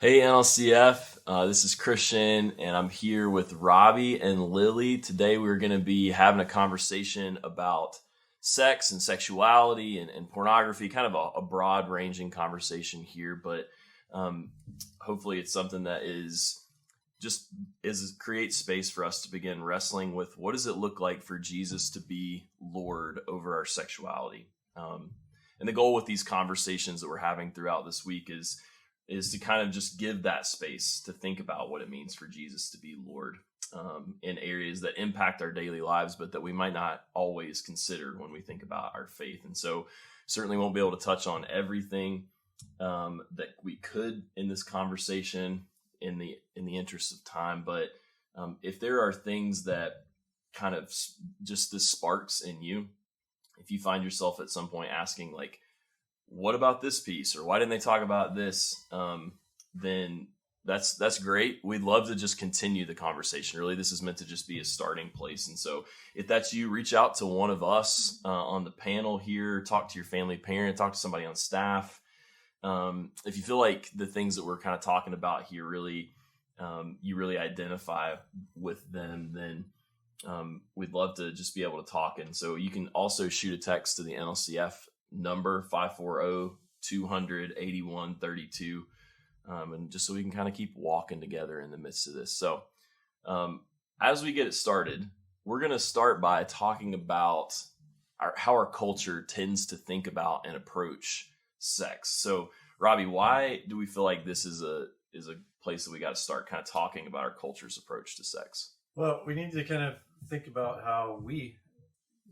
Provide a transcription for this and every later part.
Hey NLCF, this is Christian, and I'm here with Robbie and Lilly. Today we're going to be having a conversation about sex and sexuality and pornography, kind of a broad-ranging conversation here, but um, hopefully it's something that just is creates space for us to begin wrestling with what does it look like for Jesus to be Lord over our sexuality. And the goal with these conversations that we're having throughout this week is to kind of just give that space to think about what it means for Jesus to be Lord in areas that impact our daily lives, but that we might not always consider when we think about our faith. And so, certainly won't be able to touch on everything that we could in this conversation in the interest of time. But if there are things that kind of just this sparks in you, if you find yourself at some point asking like, what about this piece, or why didn't they talk about this, then that's great. We'd love to just continue the conversation. Really, this is meant to just be a starting place. And so if that's you, reach out to one of us on the panel here, talk to your family parent, talk to somebody on staff. If you feel like the things that we're kind of talking about here really you really identify with them, then we'd love to just be able to talk. And so you can also shoot a text to the NLCF number 540-200-8132, and just so we can kind of keep walking together in the midst of this. So as we get it started, we're going to start by talking about how our culture tends to think about and approach sex. So Robbie, why do we feel like this is a place that we got to start kind of talking about our culture's approach to sex? Well, we need to kind of think about how we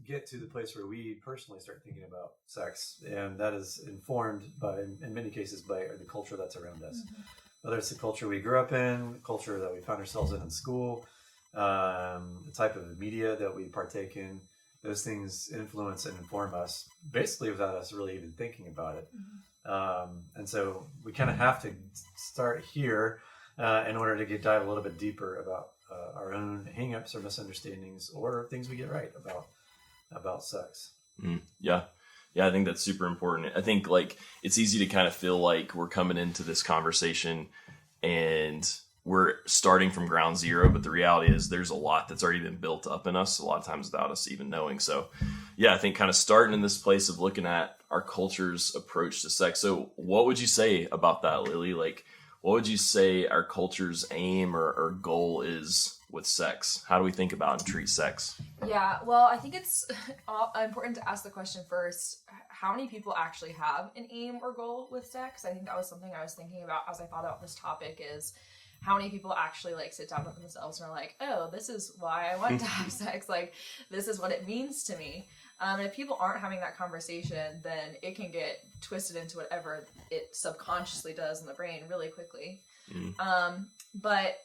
get to the place where we personally start thinking about sex, and that is informed by, in many cases, by the culture that's around us. Mm-hmm. Whether it's the culture we grew up in, the culture that we found ourselves in school, the type of media that we partake in, those things influence and inform us basically without us really even thinking about it. Mm-hmm. And so we kind of have to start here in order to dive a little bit deeper about our own hang-ups or misunderstandings or things we get right about sex. Yeah, I think that's super important. I think like it's easy to kind of feel like we're coming into this conversation and we're starting from ground zero, but the reality is there's a lot that's already been built up in us a lot of times without us even knowing. So yeah, I think kind of starting in this place of looking at our culture's approach to sex. So what would you say about that, Lily? Like, what would you say our culture's aim or goal is with sex? How do we think about and treat sex? Yeah, well, I think it's important to ask the question first, how many people actually have an aim or goal with sex? I think that was something I was thinking about as I thought about this topic, is how many people actually like sit down with themselves and are like, oh, this is why I want to have sex. Like, this is what it means to me. And if people aren't having that conversation, then it can get twisted into whatever it subconsciously does in the brain really quickly. But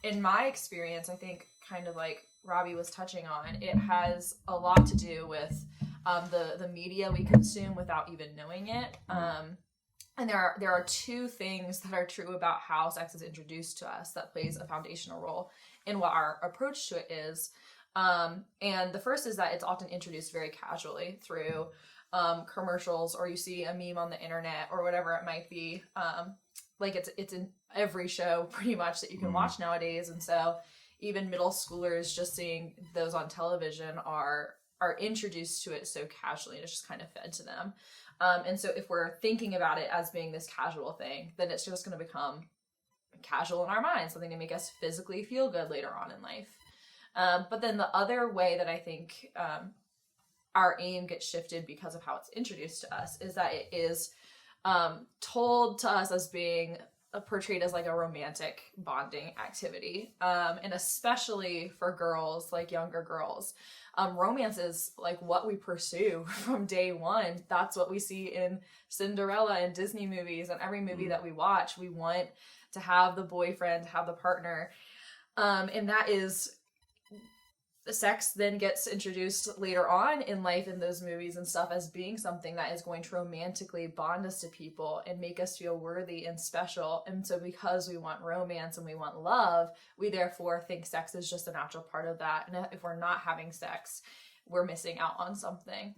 in my experience, I think kind of like Robbie was touching on, it has a lot to do with the media we consume without even knowing it. And there are two things that are true about how sex is introduced to us that plays a foundational role in what our approach to it is. And the first is that it's often introduced very casually through commercials, or you see a meme on the internet or whatever it might be. Like it's in every show pretty much that you can watch nowadays. And so even middle schoolers just seeing those on television are introduced to it so casually, and it's just kind of fed to them. And so if we're thinking about it as being this casual thing, then it's just going to become casual in our minds, something to make us physically feel good later on in life. But then the other way that I think our aim gets shifted because of how it's introduced to us is that it is told to us as being portrayed as like a romantic bonding activity. And especially for girls, like younger girls, romance is like what we pursue from day one. That's what we see in Cinderella and Disney movies, and every movie that we watch. We want to have the boyfriend, have the partner. And that is, sex then gets introduced later on in life in those movies and stuff as being something that is going to romantically bond us to people and make us feel worthy and special. And so because we want romance and we want love, we therefore think sex is just a natural part of that. And if we're not having sex, we're missing out on something.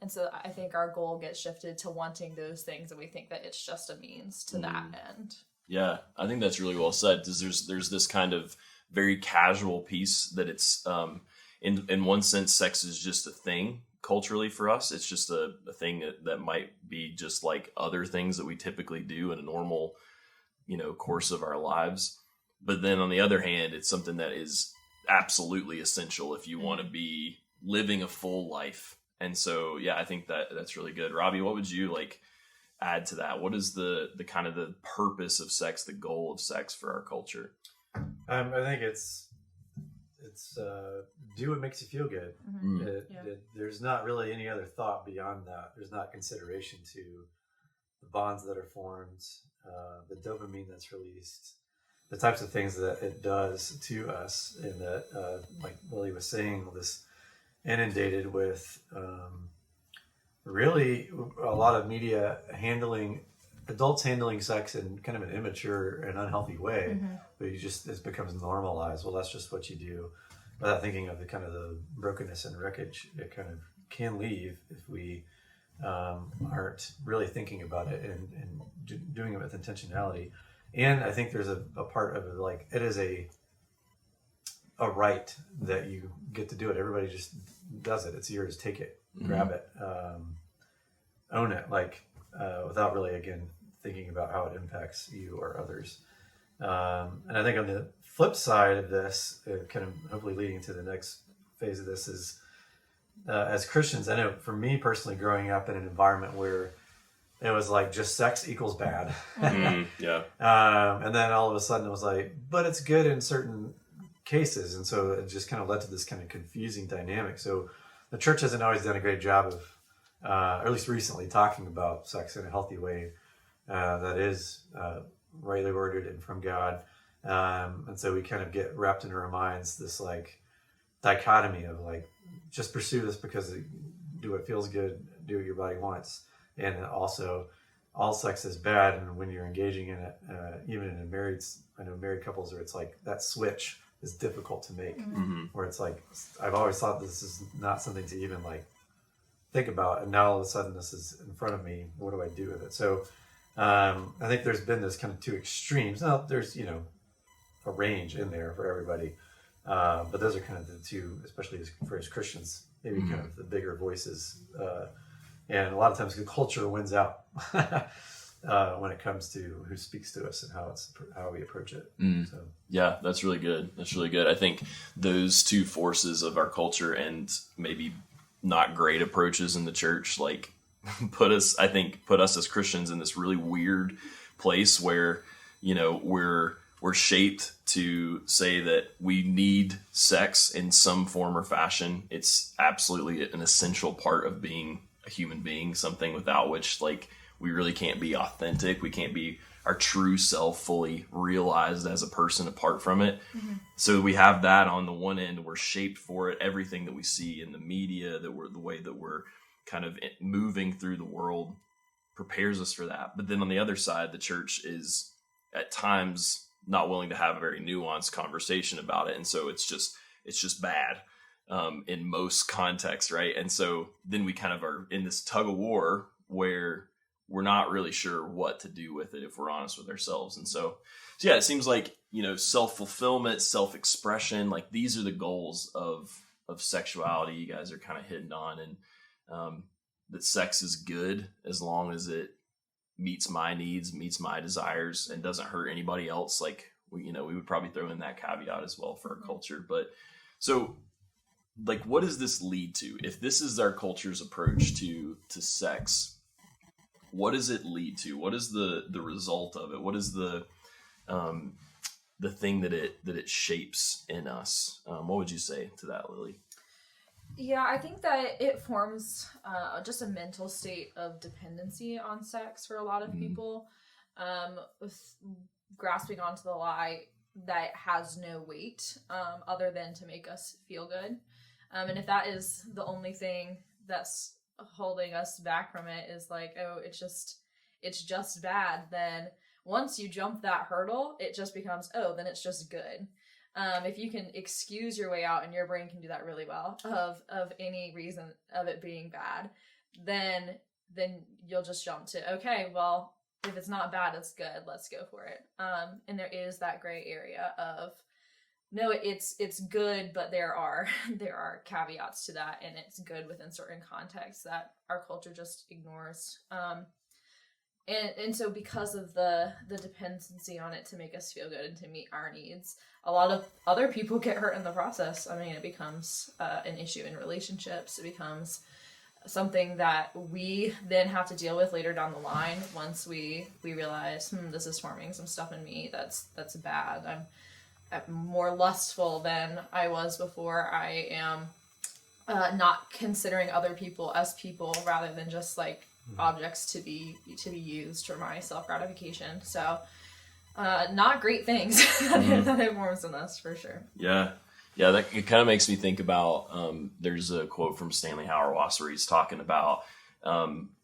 And so I think our goal gets shifted to wanting those things, and we think that it's just a means to that end. Yeah, I think that's really well said. There's this kind of very casual piece that it's in one sense, sex is just a thing culturally for us. It's just a thing that might be just like other things that we typically do in a normal, course of our lives. But then on the other hand, it's something that is absolutely essential if you want to be living a full life. And so, yeah, I think that's really good. Robbie, what would you add to that? What is the kind of the purpose of sex, the goal of sex for our culture? I think it's do what makes you feel good. There's not really any other thought beyond that. There's not consideration to the bonds that are formed, the dopamine that's released, the types of things that it does to us, and that, like Lilly was saying, this inundated with really a lot of media adults handling sex in kind of an immature and unhealthy way, but it becomes normalized. Well, that's just what you do, without thinking of the brokenness and wreckage it kind of can leave if we aren't really thinking about it and doing it with intentionality. And I think there's a part of it, it is a right that you get to do it. Everybody just does it. It's yours. Take it, grab it, own it, without really, again, thinking about how it impacts you or others. And I think on the flip side of this, kind of hopefully leading to the next phase of this, is as Christians, I know for me personally, growing up in an environment where it was just sex equals bad. Yeah. And then all of a sudden it was but it's good in certain cases. And so it just kind of led to this kind of confusing dynamic. So the church hasn't always done a great job of, or at least recently, talking about sex in a healthy way that is rightly ordered and from God. And so we kind of get wrapped in our minds this dichotomy of just pursue this because do what feels good, do what your body wants. And also all sex is bad. And when you're engaging in it, even in married couples where it's that switch is difficult to make, where it's I've always thought this is not something to even think about. And now all of a sudden this is in front of me. What do I do with it? So I think there's been this kind of two extremes. Now there's, a range in there for everybody. But those are kind of the two, especially for as Christians, maybe kind of the bigger voices. And a lot of times the culture wins out when it comes to who speaks to us and how we approach it. So. Yeah, that's really good. That's really good. I think those two forces of our culture and maybe not great approaches in the church, put us as Christians in this really weird place where, we're shaped to say that we need sex in some form or fashion. It's absolutely an essential part of being a human being, something without which we really can't be authentic. We can't be our true self fully realized as a person apart from it. So we have that on the one end. We're shaped for it. Everything that we see in the media, the way that we're kind of moving through the world prepares us for that. But then on the other side, the church is at times not willing to have a very nuanced conversation about it. And so it's just bad in most contexts, right? And so then we kind of are in this tug of war where we're not really sure what to do with it if we're honest with ourselves. And so yeah, it seems self-fulfillment, self-expression, these are the goals of sexuality you guys are kind of hitting on. And that sex is good as long as it meets my needs, meets my desires, and doesn't hurt anybody else. We would probably throw in that caveat as well for our culture. But so what does this lead to? If this is our culture's approach to sex, what does it lead to? What is the result of it? What is the thing that it shapes in us? What would you say to that, Lily? Yeah, I think that it forms just a mental state of dependency on sex for a lot of people, with grasping onto the lie that it has no weight other than to make us feel good. And if that is the only thing that's holding us back from it, is it's just bad, then once you jump that hurdle, it just becomes, then it's just good. If you can excuse your way out, and your brain can do that really well, of any reason of it being bad, then you'll just jump to, okay, well, if it's not bad, it's good. Let's go for it. And there is that gray area of, no, it's good, but there are caveats to that, and it's good within certain contexts that our culture just ignores. And so because of the dependency on it to make us feel good and to meet our needs, a lot of other people get hurt in the process. I mean, it becomes an issue in relationships. It becomes something that we then have to deal with later down the line once we realize, this is forming some stuff in me that's bad. I'm more lustful than I was before. I am not considering other people as people rather than just like objects to be used for my self-gratification. So not great things that it forms in us, for sure. Yeah, that it kind of makes me think about there's a quote from Stanley Hauerwas where he's talking about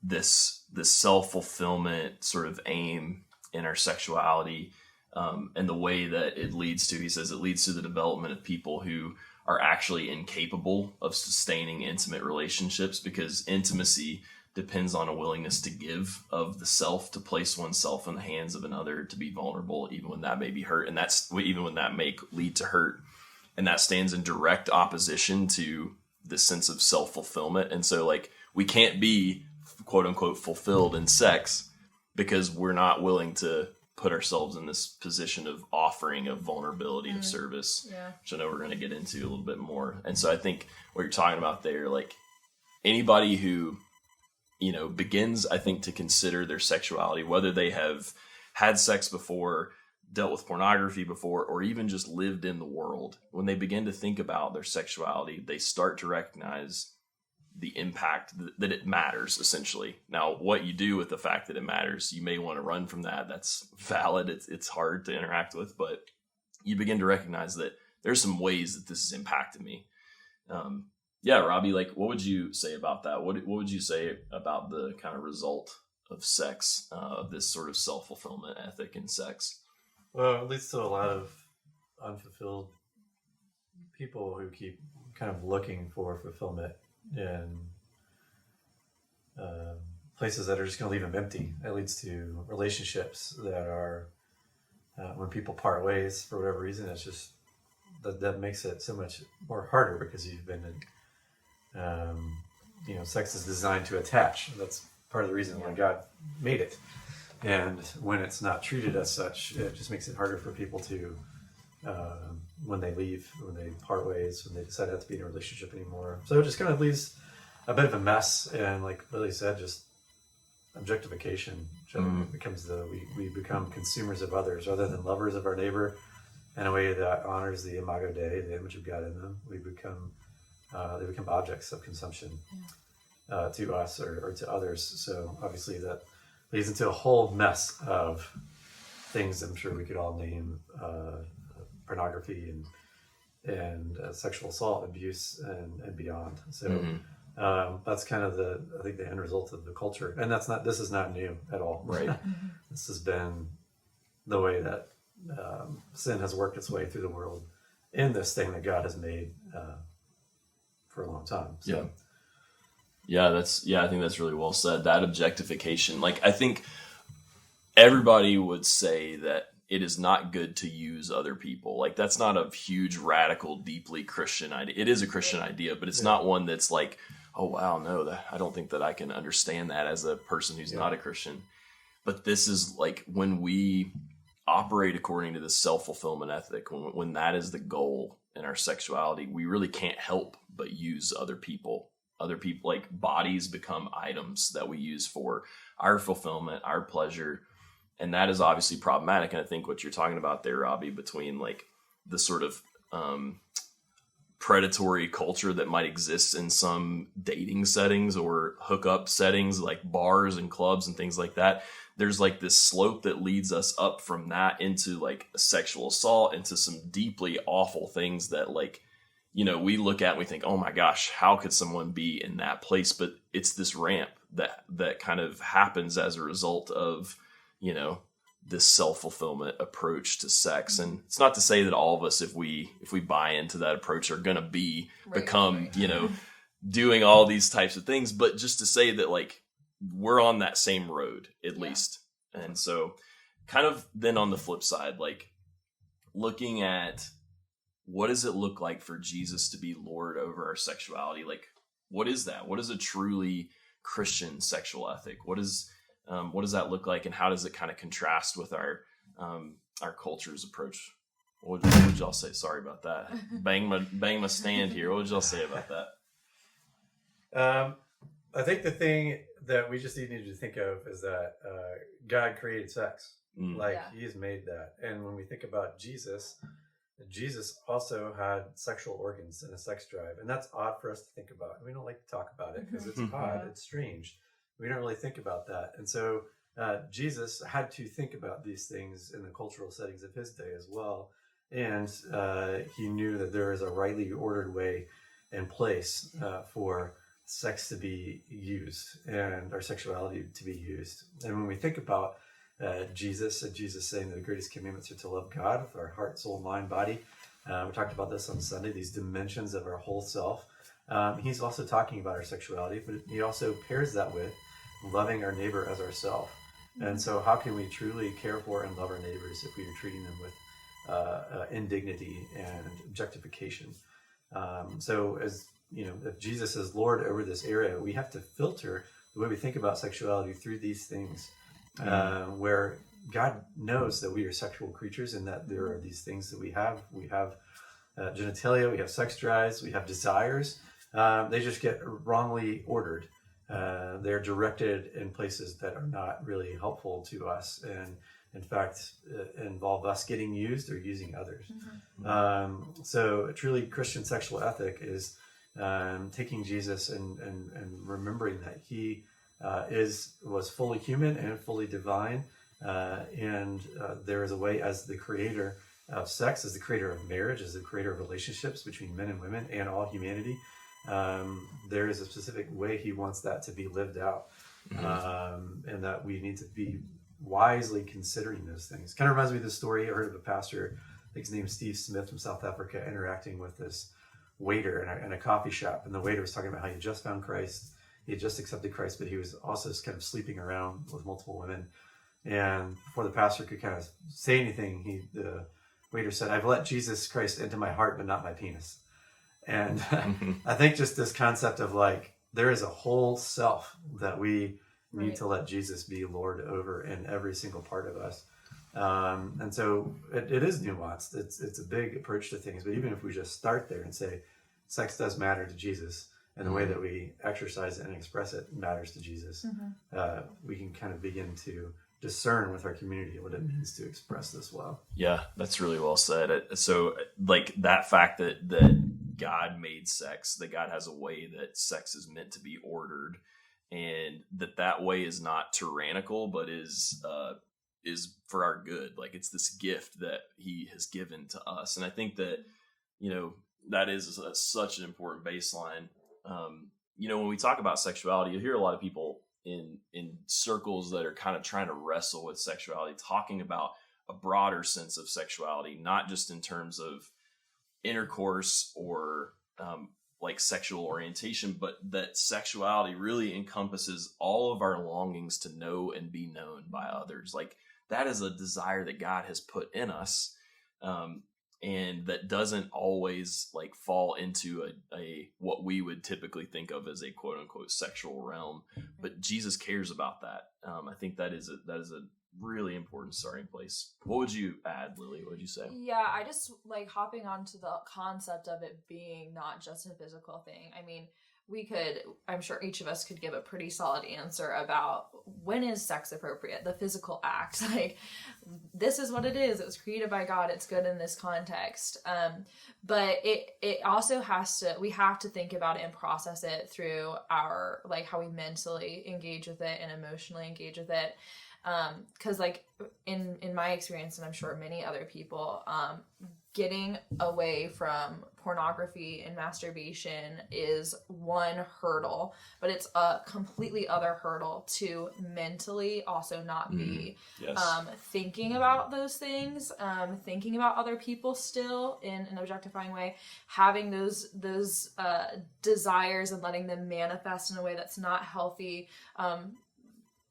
this self-fulfillment sort of aim in our sexuality, and the way that it leads to, he says, it leads to the development of people who are actually incapable of sustaining intimate relationships, because intimacy depends on a willingness to give of the self, to place oneself in the hands of another, to be vulnerable, even when that may be hurt. And that's even when that may lead to hurt. And that stands in direct opposition to this sense of self-fulfillment. And so like, we can't be quote unquote fulfilled in sex because we're not willing to put ourselves in this position of offering of vulnerability of service, which I know we're going to get into a little bit more. And so I think what you're talking about there, like anybody who, begins, I think, to consider their sexuality, whether they have had sex before, dealt with pornography before, or even just lived in the world, when they begin to think about their sexuality, they start to recognize the impact that it matters, essentially. Now, what you do with the fact that it matters, you may want to run from that. That's valid. It's hard to interact with, but you begin to recognize that there's some ways that this has impacted me. Yeah, Robbie, like, what would you say about that? What would you say about the kind of result of sex, of this sort of self-fulfillment ethic in sex? Well, it leads to a lot of unfulfilled people who keep kind of looking for fulfillment in places that are just going to leave them empty. It leads to relationships that are, when people part ways for whatever reason, it's just, that makes it so much more harder because you've been in, sex is designed to attach. That's part of the reason why God made it. And when it's not treated as such, it just makes it harder for people to, when they leave, when they part ways, when they decide not to be in a relationship anymore. So it just kind of leaves a bit of a mess. And like Lily said, just objectification becomes we become consumers of others rather than lovers of our neighbor in a way that honors the imago Dei, the image of God in them. They become objects of consumption to us or to others. So obviously that leads into a whole mess of things I'm sure we could all name, pornography and sexual assault, abuse, and beyond. So that's kind of I think the end result of the culture. And this is not new at all. Right. This has been the way that sin has worked its way through the world in this thing that God has made for a long time. So. Yeah, I think that's really well said. That objectification, like, I think everybody would say that it is not good to use other people. Like, that's not a huge, radical, deeply Christian idea. It is a Christian idea, but it's not one that's like, oh wow, no, I don't think that I can understand that as a person who's not a Christian. But this is like when we operate according to this self-fulfillment ethic, when that is the goal in our sexuality, we really can't help but use other people. Other people, like, bodies become items that we use for our fulfillment, our pleasure. And that is obviously problematic. And I think what you're talking about there, Robbie, between like the sort of predatory culture that might exist in some dating settings or hookup settings like bars and clubs and things like that, there's like this slope that leads us up from that into like sexual assault, into some deeply awful things that, like, we look at and we think, oh my gosh, how could someone be in that place? But it's this ramp that kind of happens as a result of, this self-fulfillment approach to sex. And it's not to say that all of us, if we buy into that approach, are going to become, doing all these types of things, but just to say that, like, we're on that same road at least. And so kind of then on the flip side, like looking at what does it look like for Jesus to be Lord over our sexuality? Like, what is that? What is a truly Christian sexual ethic? What does that look like, and how does it kind of contrast with our culture's approach? What would y'all say? Sorry about that. Bang my stand here. What would y'all say about that? I think the thing that we just need to think of is that God created sex. He has made that. And when we think about Jesus also had sexual organs and a sex drive. And that's odd for us to think about. We don't like to talk about it because it's odd. It's strange. We don't really think about that. And so Jesus had to think about these things in the cultural settings of his day as well. And he knew that there is a rightly ordered way and place for sex to be used and our sexuality to be used. And when we think about Jesus saying that the greatest commandments are to love God with our heart, soul, mind, body. We talked about this on Sunday, these dimensions of our whole self. He's also talking about our sexuality, but he also pairs that with loving our neighbor as ourself. And so how can we truly care for and love our neighbors if we are treating them with indignity and objectification? So as you know, if Jesus is Lord over this area, we have to filter the way we think about sexuality through these things. Where God knows that we are sexual creatures and that there are these things that we have. We have genitalia, we have sex drives, we have desires. They just get wrongly ordered. They're directed in places that are not really helpful to us and, in fact, involve us getting used or using others. So a truly Christian sexual ethic is taking Jesus and remembering that he was fully human and fully divine, and there is a way, as the creator of sex, as the creator of marriage, as the creator of relationships between men and women and all humanity, there is a specific way he wants that to be lived out, and that we need to be wisely considering those things. Kind of reminds me of this story I heard of a pastor, I think his name is Steve Smith from South Africa, interacting with this waiter in a coffee shop, and the waiter was talking about how he just found Christ. He had just accepted Christ, but he was also kind of sleeping around with multiple women. And before the pastor could kind of say anything, the waiter said, "I've let Jesus Christ into my heart, but not my penis." And I think just this concept of like, there is a whole self that we need to let Jesus be Lord over in every single part of us. And so it is nuanced. It's a big approach to things. But even if we just start there and say, sex does matter to Jesus, and the way that we exercise it and express it matters to Jesus, we can kind of begin to discern with our community what it means to express this well. Yeah, that's really well said. So like that fact that God made sex, that God has a way that sex is meant to be ordered, and that way is not tyrannical, but is for our good. Like it's this gift that he has given to us. And I think that, that is such an important baseline. When we talk about sexuality, you hear a lot of people in circles that are kind of trying to wrestle with sexuality, talking about a broader sense of sexuality, not just in terms of intercourse or like sexual orientation, but that sexuality really encompasses all of our longings to know and be known by others. Like that is a desire that God has put in us. And that doesn't always like fall into a what we would typically think of as a quote unquote sexual realm, but Jesus cares about that. I think that is a really important starting place. What would you add, Lily? What would you say? Yeah, I just like hopping onto the concept of it being not just a physical thing. I mean, I'm sure each of us could give a pretty solid answer about when is sex appropriate, the physical act. Like, this is what it is. It was created by God. It's good in this context. But it also we have to think about it and process it through our, like, how we mentally engage with it and emotionally engage with it. Cause like in my experience, and I'm sure many other people, getting away from pornography and masturbation is one hurdle, but it's a completely other hurdle to mentally also not be thinking about those things, thinking about other people still in an objectifying way, having those desires and letting them manifest in a way that's not healthy,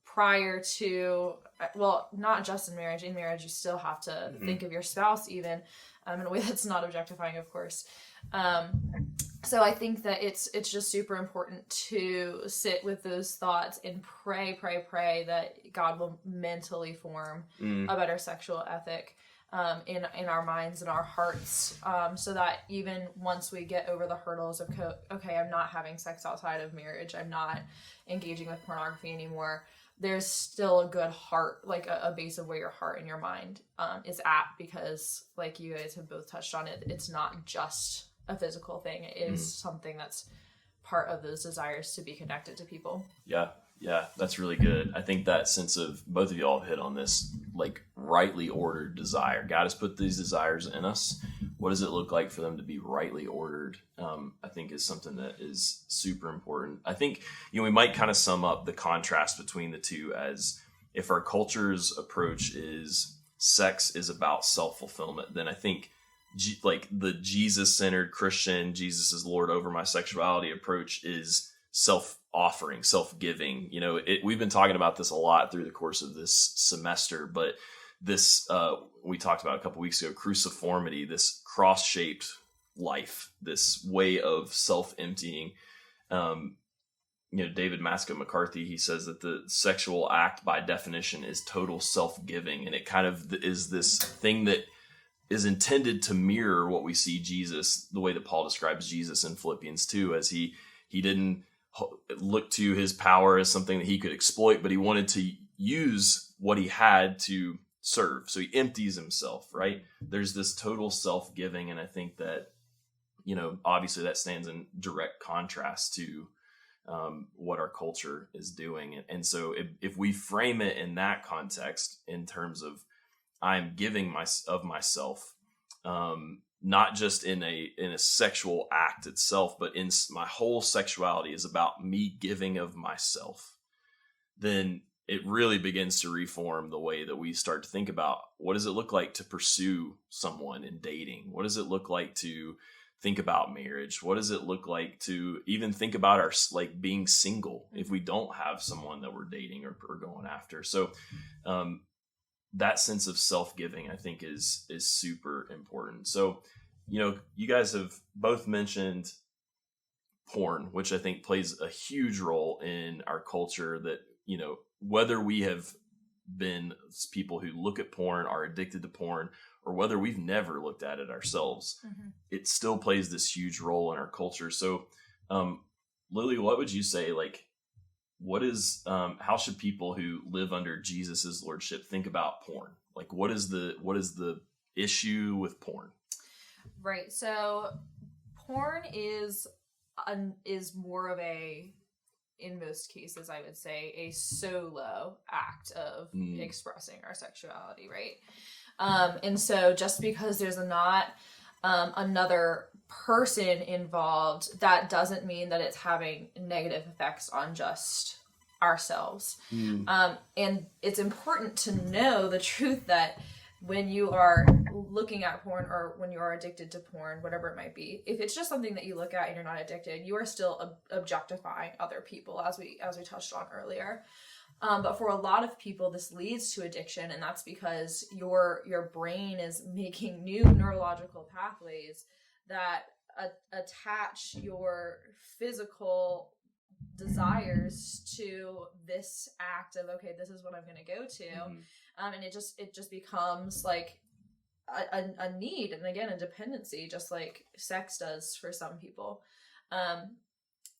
prior to well, not just in marriage. In marriage, you still have to think of your spouse even in a way that's not objectifying, of course. So I think that it's just super important to sit with those thoughts and pray that God will mentally form a better sexual ethic in our minds and our hearts, so that even once we get over the hurdles of okay, I'm not having sex outside of marriage, I'm not engaging with pornography anymore, there's still a good heart, like a base of where your heart and your mind is at, because like you guys have both touched on it, it's not just a physical thing. It is something that's part of those desires to be connected to people. Yeah, that's really good. I think that sense of, both of y'all have hit on this, like rightly ordered desire. God has put these desires in us. What does it look like for them to be rightly ordered? I think is something that is super important. I think, we might kind of sum up the contrast between the two as, if our culture's approach is sex is about self-fulfillment, then I think like the Jesus-centered Christian, Jesus is Lord over my sexuality approach is self-offering, self-giving. We've been talking about this a lot through the course of this semester, but this, we talked about a couple weeks ago, cruciformity, this cross-shaped life, this way of self-emptying. David Mascot McCarthy, he says that the sexual act by definition is total self-giving. And it kind of is this thing that is intended to mirror what we see Jesus, the way that Paul describes Jesus in Philippians 2, as he didn't look to his power as something that he could exploit, but he wanted to use what he had to serve. So he empties himself, right? There's this total self-giving. And I think that, obviously that stands in direct contrast to what our culture is doing. And so if we frame it in that context, in terms of, I'm giving of myself, not just in a sexual act itself, but in my whole sexuality is about me giving of myself, then it really begins to reform the way that we start to think about, what does it look like to pursue someone in dating? What does it look like to think about marriage? What does it look like to even think about our, like, being single if we don't have someone that we're dating or going after? So, that sense of self-giving, I think, is super important. So, you guys have both mentioned porn, which I think plays a huge role in our culture, that, whether we have been people who look at porn, are addicted to porn, or whether we've never looked at it ourselves, it still plays this huge role in our culture. So, Lily, what would you say, like, what is, how should people who live under Jesus's lordship think about porn? Like, what is the issue with porn? Right. So porn is more of a, in most cases, I would say, a solo act of expressing our sexuality, right? And so just because there's not another person involved, that doesn't mean that it's having negative effects on just ourselves. And it's important to know the truth that when you are looking at porn, or when you are addicted to porn, whatever it might be, if it's just something that you look at and you're not addicted, you are still objectifying other people, as we touched on earlier. But for a lot of people, this leads to addiction, and that's because your brain is making new neurological pathways that attach your physical desires to this act of, okay, this is what I'm going to go to. And it just becomes like a need, and again, a dependency, just like sex does for some people.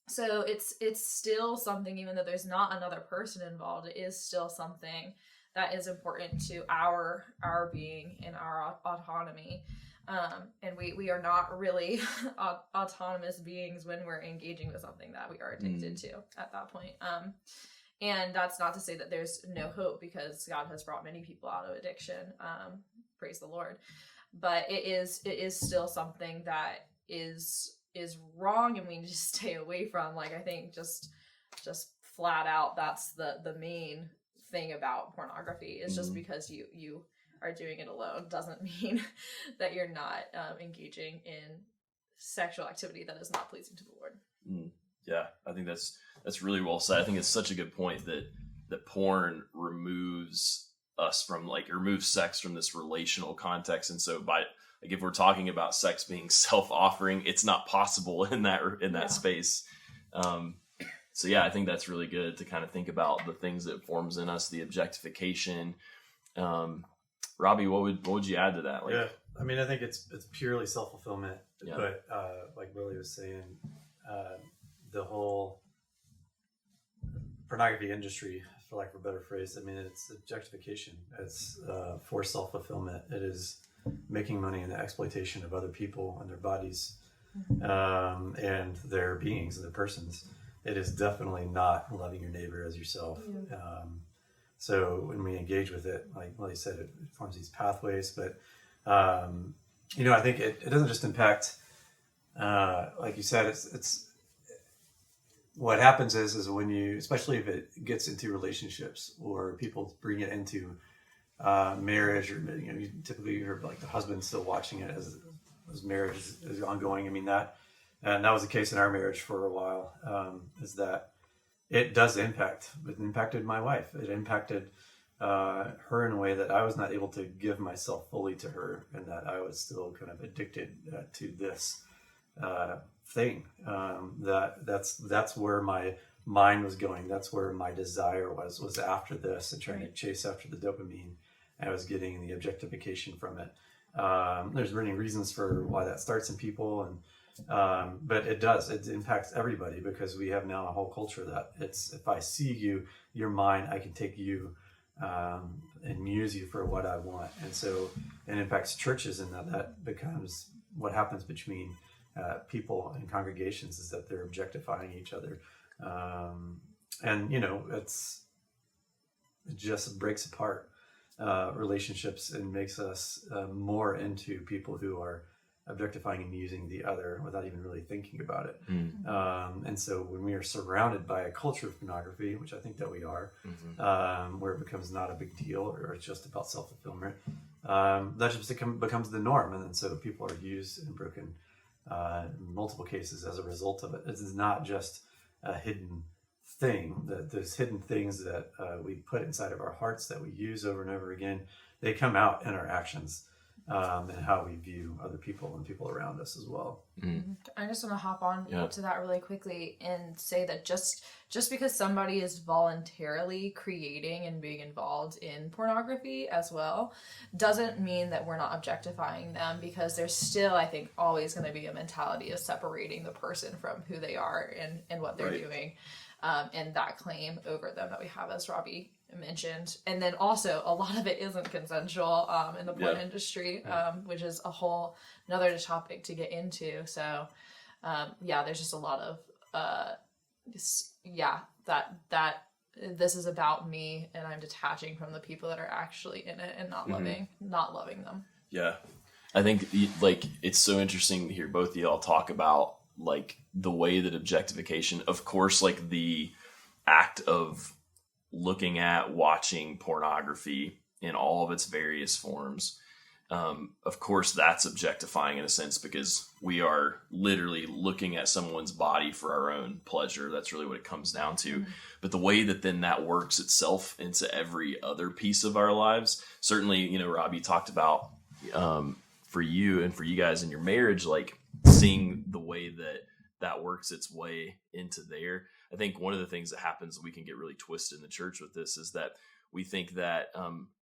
So it's still something, even though there's not another person involved, it is still something that is important to our being and our autonomy. And we are not really autonomous beings when we're engaging with something that we are addicted to at that point. And that's not to say that there's no hope, because God has brought many people out of addiction. Praise the Lord. But it is still something that is wrong, and we need to stay away from. Like, I think just flat out, that's the main thing about pornography, is just because you are doing it alone doesn't mean that you're not engaging in sexual activity that is not pleasing to the Lord. Yeah, I think that's really well said. I think it's such a good point that that porn removes sex from this relational context. And so if we're talking about sex being self-offering, it's not possible in that space. So yeah, I think that's really good to kind of think about the things that forms in us, the objectification. Robbie, what would you add to that? Yeah, I mean, I think it's purely self-fulfillment, but like Lilly was saying, the whole pornography industry, for lack of a better phrase, I mean, it's objectification. It's for self-fulfillment. It is making money in the exploitation of other people and their bodies, and their beings and their persons. It is definitely not loving your neighbor as yourself. So when we engage with it, like Lily said, it forms these pathways. But I think it doesn't just impact, like you said, it's what happens is when you, especially if it gets into relationships or people bring it into marriage, or you typically hear like the husband still watching it as marriage is ongoing. I mean that was the case in our marriage for a while. Is that it does impact. It impacted my wife. It impacted her in a way that I was not able to give myself fully to her, and that I was still kind of addicted to this thing. That's where my mind was going. That's where my desire was after this, and trying to chase after the dopamine. I was getting the objectification from it. There's many reasons for why that starts in people, and but it impacts everybody, because we have now a whole culture that it's, if I see you, you're mine, I can take you and use you for what I want. And so it impacts churches, and that becomes what happens between people and congregations, is that they're objectifying each other. And it just breaks apart relationships and makes us more into people who are objectifying and using the other without even really thinking about it. And so when we are surrounded by a culture of pornography, which I think that we are, where it becomes not a big deal, or it's just about self-fulfillment, that just becomes the norm. And then so people are used and broken in multiple cases as a result of it. It is not just a hidden thing. Those hidden things that we put inside of our hearts that we use over and over again, they come out in our actions. And how we view other people and people around us as well. I just want to hop on to that really quickly and say that just because somebody is voluntarily creating and being involved in pornography as well, doesn't mean that we're not objectifying them, because there's still, I think, always going to be a mentality of separating the person from who they are and what they're doing, and that claim over them that we have, as Robbie mentioned. And then also a lot of it isn't consensual in the porn industry, which is another topic to get into. So there's just a lot of that this is about me, and I'm detaching from the people that are actually in it and not loving them. I think it's so interesting to hear both of y'all talk about like the way that objectification, of course, like the act of looking at watching pornography in all of its various forms. Of course, that's objectifying in a sense, because we are literally looking at someone's body for our own pleasure. That's really what it comes down to. But the way that then that works itself into every other piece of our lives, certainly, Robbie talked about for you and for you guys in your marriage, like seeing the way that works its way into there. I think one of the things that happens, we can get really twisted in the church with this, is that we think that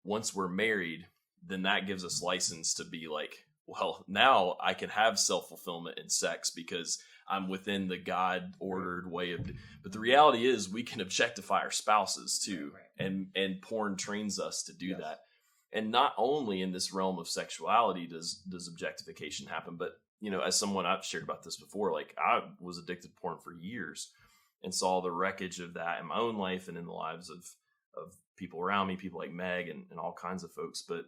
once we're married, then that gives us license to be like, well, now I can have self-fulfillment in sex because I'm within the God-ordered way of. But the reality is, we can objectify our spouses too, and porn trains us to do that. And not only in this realm of sexuality does objectification happen, but as someone, I've shared about this before, like I was addicted to porn for years, and saw the wreckage of that in my own life and in the lives of people around me, people like Meg and all kinds of folks. But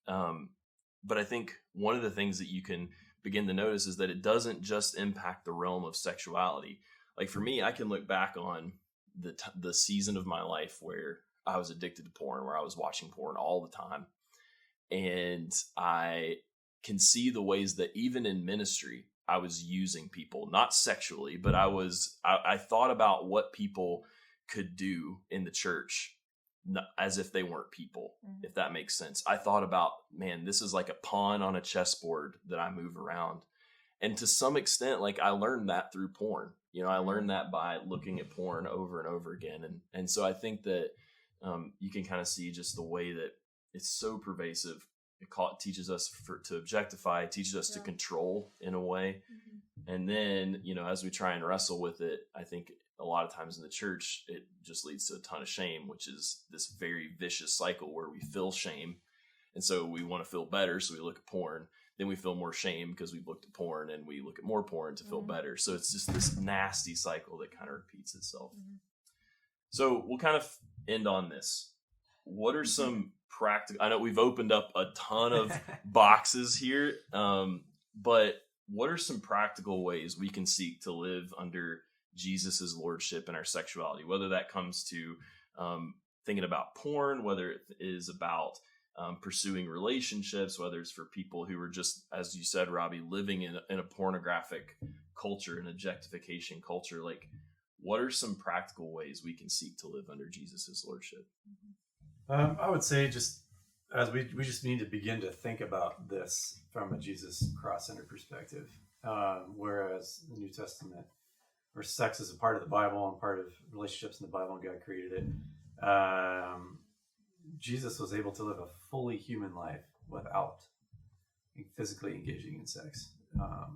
I think one of the things that you can begin to notice is that it doesn't just impact the realm of sexuality. Like for me, I can look back on the season of my life where I was addicted to porn, where I was watching porn all the time. And I can see the ways that even in ministry, I was using people, not sexually, but I thought about what people could do in the church as if they weren't people, if that makes sense. I thought about, man, this is like a pawn on a chessboard that I move around. And to some extent, like I learned that through porn. I learned that by looking at porn over and over again. And so I think that you can kind of see just the way that it's so pervasive. It teaches us to objectify, teaches us to control in a way. And then, as we try and wrestle with it, I think a lot of times in the church, it just leads to a ton of shame, which is this very vicious cycle where we feel shame. And so we want to feel better. So we look at porn, then we feel more shame because we've looked at porn, and we look at more porn to feel better. So it's just this nasty cycle that kind of repeats itself. So we'll kind of end on this. What are some practical, I know we've opened up a ton of boxes here, but what are some practical ways we can seek to live under Jesus's lordship in our sexuality, whether that comes to thinking about porn, whether it is about pursuing relationships, whether it's for people who are just, as you said, Robbie, living in a pornographic culture, an objectification culture. Like, what are some practical ways we can seek to live under Jesus's lordship? I would say just as we just need to begin to think about this from a Jesus cross-centered perspective, whereas the New Testament, where sex is a part of the Bible and part of relationships in the Bible, and God created it, Jesus was able to live a fully human life without physically engaging in sex,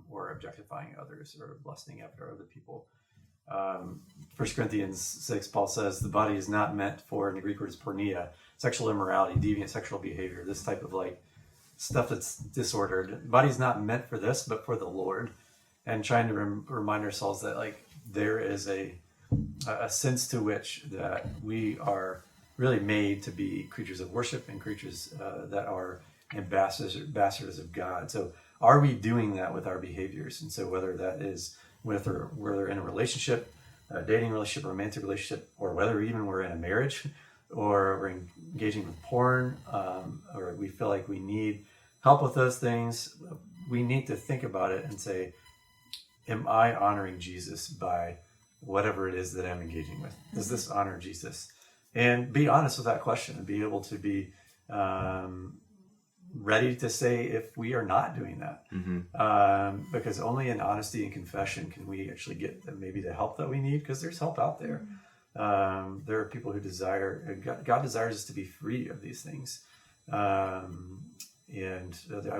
or objectifying others or lusting after other people. 1 Corinthians 6, Paul says the body is not meant for, in the Greek word is porneia, sexual immorality, deviant sexual behavior, this type of like stuff that's disordered. The body's not meant for this, but for the Lord. And trying to remind ourselves that like there is a sense to which that we are really made to be creatures of worship and creatures that are ambassadors of God. So are we doing that with our behaviors? And so whether that is whether we're in a relationship, a dating relationship, romantic relationship, or whether even we're in a marriage, or we're engaging with porn, or we feel like we need help with those things, we need to think about it and say, am I honoring Jesus by whatever it is that I'm engaging with? Does this honor Jesus? And be honest with that question and be able to be ready to say if we are not doing that. Because only in honesty and confession can we actually get maybe the help that we need, because there's help out there. There are people who desire, God desires us to be free of these things. And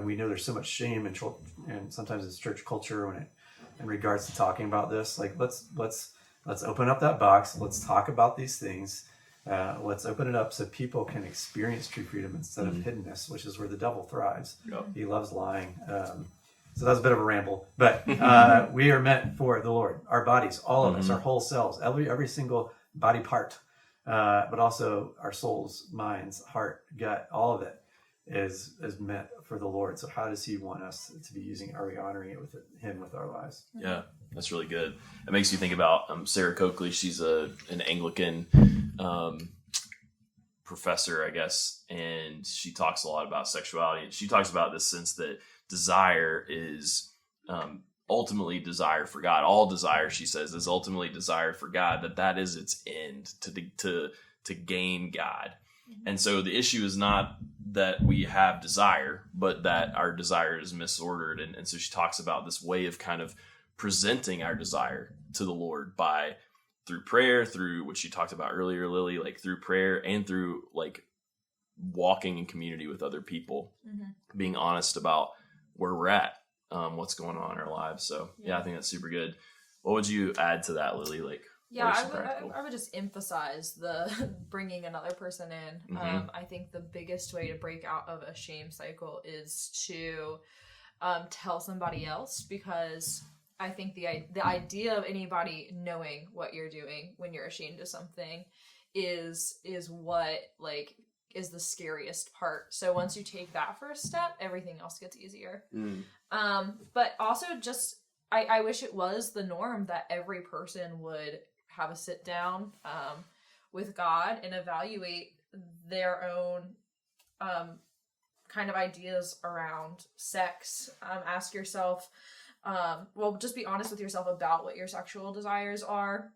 we know there's so much shame and sometimes it's church culture when it, in regards to talking about this. Like let's open up that box. Let's talk about these things. Let's open it up so people can experience true freedom instead of hiddenness, which is where the devil thrives. He loves lying. So that was a bit of a ramble, but we are meant for the Lord. Our bodies, all of us, our whole selves, every single body part, but also our souls, minds, heart, gut, all of it is meant for the Lord. So how does he want us to be using it? Are we honoring it with him with our lives? Yeah, that's really good. It makes you think about Sarah Coakley. She's an Anglican professor, I guess, and she talks a lot about sexuality. And she talks about this sense that desire is ultimately desire for God. All desire, she says, is ultimately desire for God. That is its end, to gain God. And so the issue is not that we have desire, but that our desire is misordered. And so she talks about this way of kind of presenting our desire to the Lord through prayer, through what she talked about earlier, Lily, like through prayer and through like walking in community with other people, being honest about where we're at, what's going on in our lives. So yeah, I think that's super good. What would you add to that, Lily? Like, yeah, I would just emphasize the bringing another person in. I think the biggest way to break out of a shame cycle is to tell somebody else, because I think the idea of anybody knowing what you're doing when you're ashamed of something is what like is the scariest part. So once you take that first step, everything else gets easier. But also just I wish it was the norm that every person would have a sit down with God and evaluate their own kind of ideas around sex. Ask yourself, just be honest with yourself about what your sexual desires are.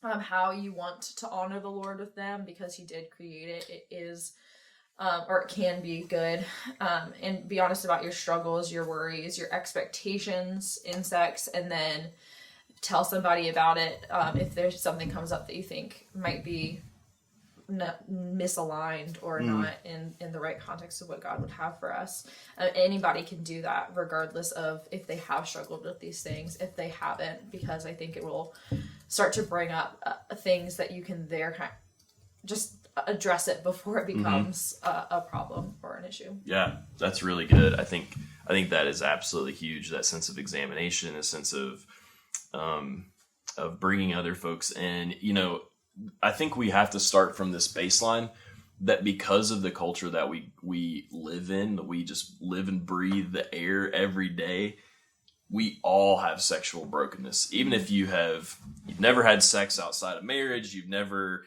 how you want to honor the Lord with them, because he did create it. It is, or it can be good. And be honest about your struggles, your worries, your expectations in sex, and then tell somebody about it if there's something comes up that you think might be misaligned or not in the right context of what God would have for us. Anybody can do that regardless of if they have struggled with these things, if they haven't, because I think it will start to bring up things that you can just address it before it becomes a problem or an issue. Yeah, that's really good. I think that is absolutely huge. That sense of examination, a sense of bringing other folks in. I think we have to start from this baseline that because of the culture that we live in, that we just live and breathe the air every day, we all have sexual brokenness. Even if you've never had sex outside of marriage, you've never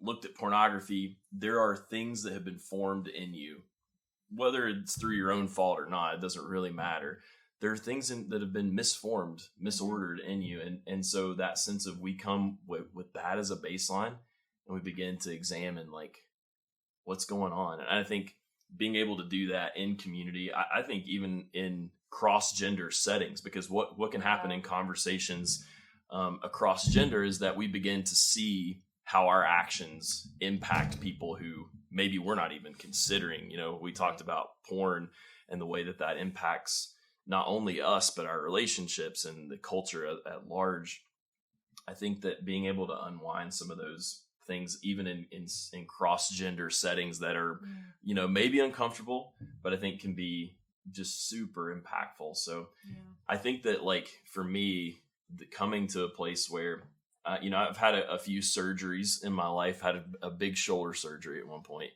looked at pornography, there are things that have been formed in you, whether it's through your own fault or not, it doesn't really matter. There are things that have been misformed, misordered in you. And so that sense of we come with that as a baseline and we begin to examine like what's going on. And I think being able to do that in community, I think even in cross-gender settings, because what can happen in conversations across gender is that we begin to see how our actions impact people who maybe we're not even considering. We talked about porn and the way that impacts not only us, but our relationships and the culture at large. I think that being able to unwind some of those things, even in cross-gender settings that are, maybe uncomfortable, but I think can be just super impactful. So I think that like for me, coming to a place where, I've had a few surgeries in my life, had a big shoulder surgery at one point,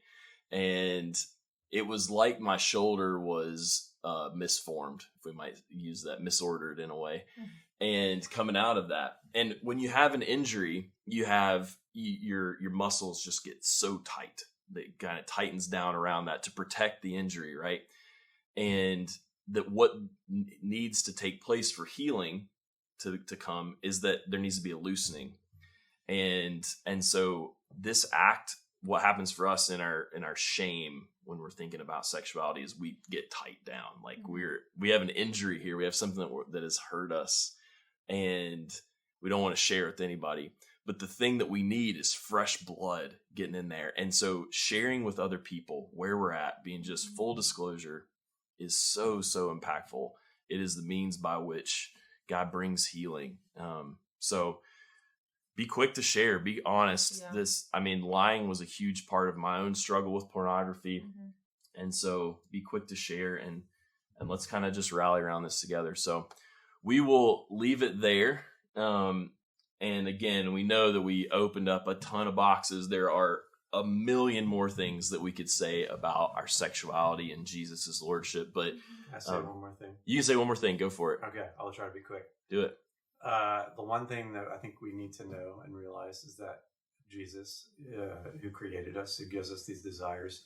and it was like my shoulder was misformed, if we might use that, misordered in a way. And coming out of that, and when you have an injury, you have your muscles just get so tight that it kind of tightens down around that to protect the injury, right? And that what needs to take place for healing to come is that there needs to be a loosening. And so this act, what happens for us in our shame when we're thinking about sexuality is we get tight down. Like we have an injury here. We have something that has hurt us and we don't want to share it with anybody. But the thing that we need is fresh blood getting in there. And so sharing with other people where we're at, being just full disclosure, is so, so impactful. It is the means by which God brings healing. So be quick to share, be honest. Yeah. Lying was a huge part of my own struggle with pornography. And so be quick to share and let's kind of just rally around this together. So we will leave it there. And again, we know that we opened up a ton of boxes. There are a million more things that we could say about our sexuality and Jesus's lordship, but Can I say one more thing? You can say one more thing. Go for it. Okay, I'll try to be quick. Do it. The one thing that I think we need to know and realize is that Jesus, who created us, who gives us these desires,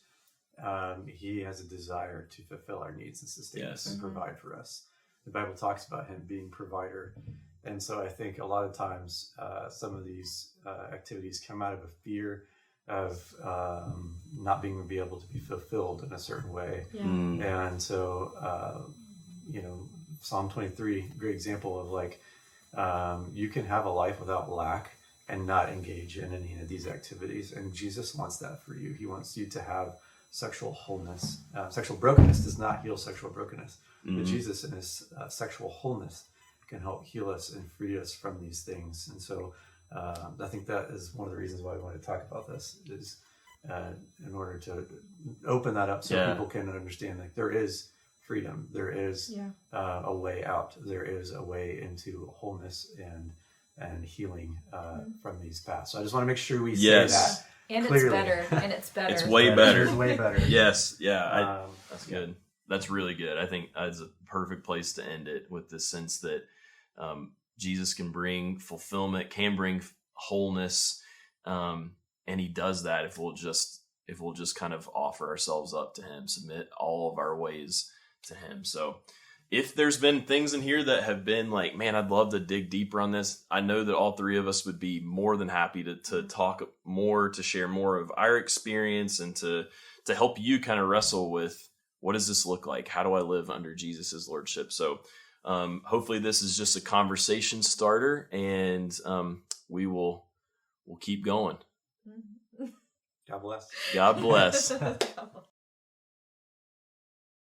he has a desire to fulfill our needs and sustain us and provide for us. The Bible talks about him being provider. And so I think a lot of times some of these activities come out of a fear of not being able to be fulfilled in a certain way. Yeah. And so, Psalm 23, great example of like, you can have a life without lack and not engage in any of these activities. And Jesus wants that for you. He wants you to have sexual wholeness. Sexual brokenness does not heal sexual brokenness. But Jesus in his sexual wholeness can help heal us and free us from these things. And so I think that is one of the reasons why we want to talk about this, is in order to open that up so people can understand like there is freedom, there is a way out, there is a way into wholeness and healing from these paths. So I just want to make sure we say that. And clearly. It's better. It's way better. It's way better. Yes. Yeah. That's good. That's really good. I think that's a perfect place to end it, with the sense that Jesus can bring fulfillment, can bring wholeness. And he does that if we'll just kind of offer ourselves up to him, submit all of our ways to him. So if there's been things in here that have been like, man, I'd love to dig deeper on this, I know that all three of us would be more than happy to talk more, to share more of our experience, and to help you kind of wrestle with, what does this look like? How do I live under Jesus's lordship? So hopefully this is just a conversation starter, and we'll keep going. God bless. God bless. God bless.